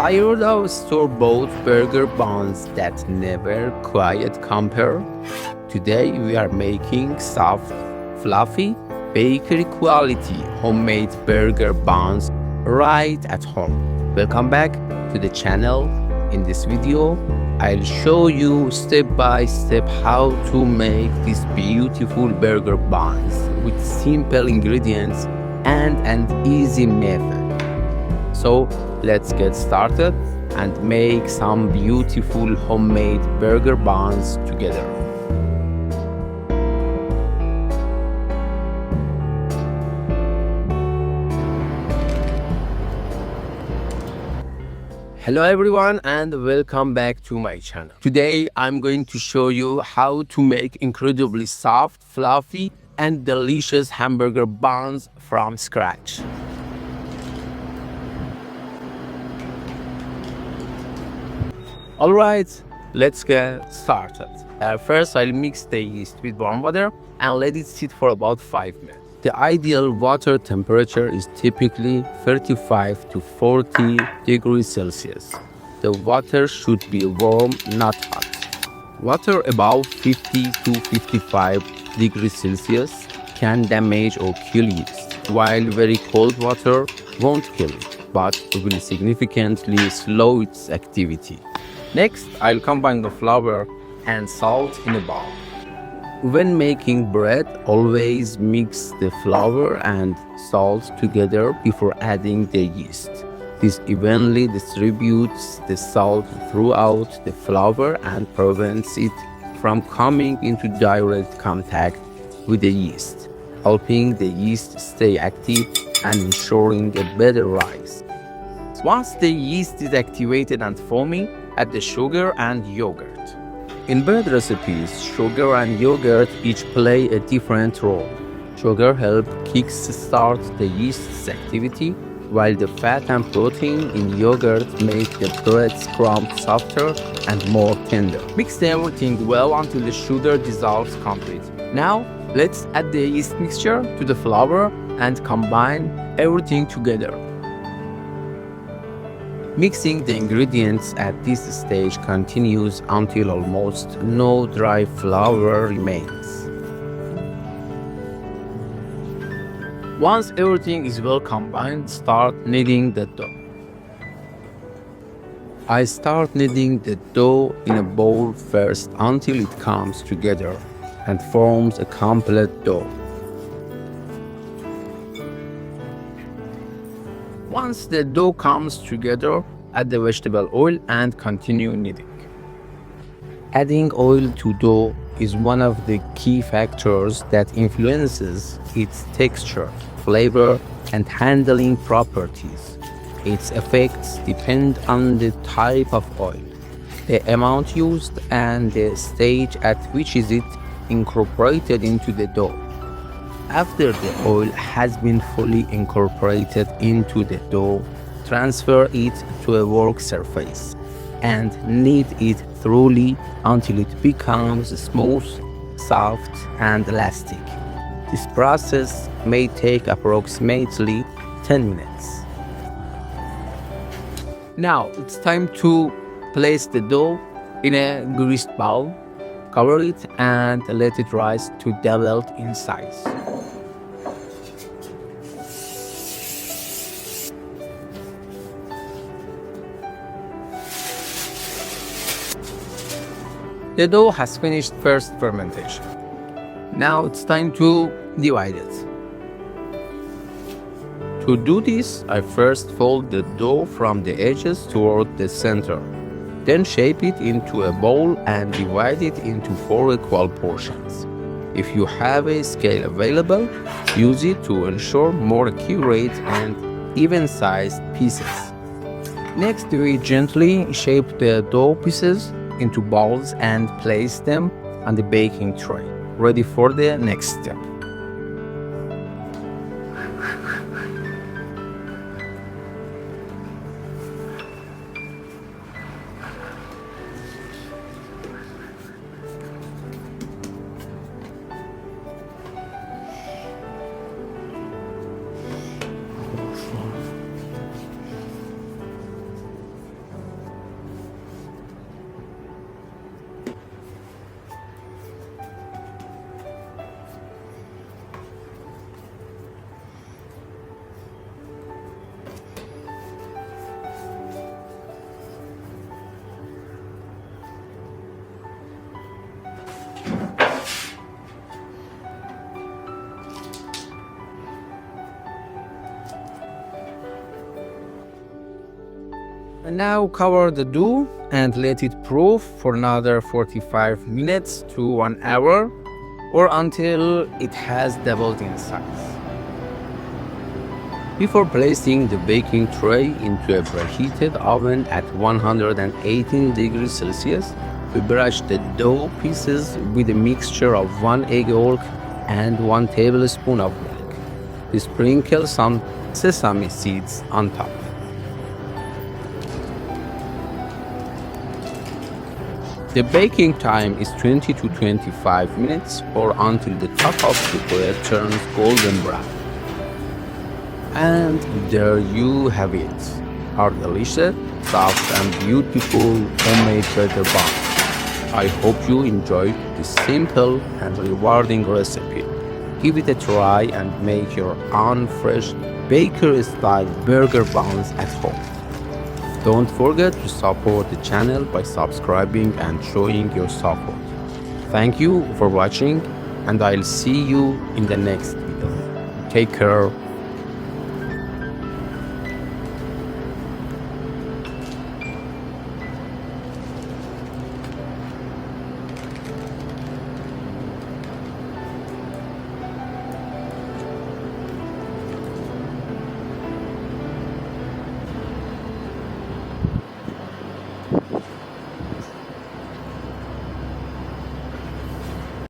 Tired of store-bought burger buns that never quite compare? Today we are making soft, fluffy, bakery quality homemade burger buns right at home. Welcome back to the channel. In this video, I'll show you step by step how to make these beautiful burger buns with simple ingredients and an easy method. So let's get started and make some beautiful homemade burger buns together. Hello everyone and welcome back to my channel. Today I'm going to show you how to make incredibly soft, fluffy and delicious hamburger buns from scratch. Alright, let's get started. First I'll mix the yeast with warm water and let it sit for about 5 minutes. The ideal water temperature is typically 35 to 40 degrees Celsius. The water should be warm, not hot. Water above 50 to 55 degrees Celsius can damage or kill yeast, while very cold water won't kill it, but will significantly slow its activity. Next, I'll combine the flour and salt in a bowl. When making bread, always mix the flour and salt together before adding the yeast. This evenly distributes the salt throughout the flour and prevents it from coming into direct contact with the yeast, helping the yeast stay active and ensuring a better rise. Once the yeast is activated and foamy, add the sugar and yogurt. In bread recipes, sugar and yogurt each play a different role. Sugar helps kick-start the yeast's activity, while the fat and protein in yogurt make the bread's crumb softer and more tender. Mix everything well until the sugar dissolves completely. Now, let's add the yeast mixture to the flour and combine everything together. Mixing the ingredients at this stage continues until almost no dry flour remains. Once everything is well combined, start kneading the dough. I start kneading the dough in a bowl first until it comes together and forms a complete dough. Once the dough comes together, add the vegetable oil and continue kneading. Adding oil to dough is one of the key factors that influences its texture, flavor, and handling properties. Its effects depend on the type of oil, the amount used, and the stage at which is it incorporated into the dough. After the oil has been fully incorporated into the dough, transfer it to a work surface and knead it thoroughly until it becomes smooth, soft, and elastic. This process may take approximately 10 minutes. Now it's time to place the dough in a greased bowl, cover it, and let it rise to double in size. The dough has finished first fermentation. Now it's time to divide it. To do this, I first fold the dough from the edges toward the center. Then shape it into a bowl and divide it into 4 equal portions. If you have a scale available, use it to ensure more accurate and even-sized pieces. Next, we gently shape the dough pieces into balls and place them on the baking tray, ready for the next step. And now cover the dough and let it proof for another 45 minutes to 1 hour or until it has doubled in size. Before placing the baking tray into a preheated oven at 118 degrees Celsius, we brush the dough pieces with a mixture of 1 egg yolk and 1 tablespoon of milk. We sprinkle some sesame seeds on top. The baking time is 20 to 25 minutes or until the top of the bread turns golden brown. And there you have it, our delicious, soft and beautiful homemade burger buns. I hope you enjoyed this simple and rewarding recipe. Give it a try and make your own fresh bakery-style burger buns at home. Don't forget to support the channel by subscribing and showing your support. Thank you for watching and I'll see you in the next video. Take care.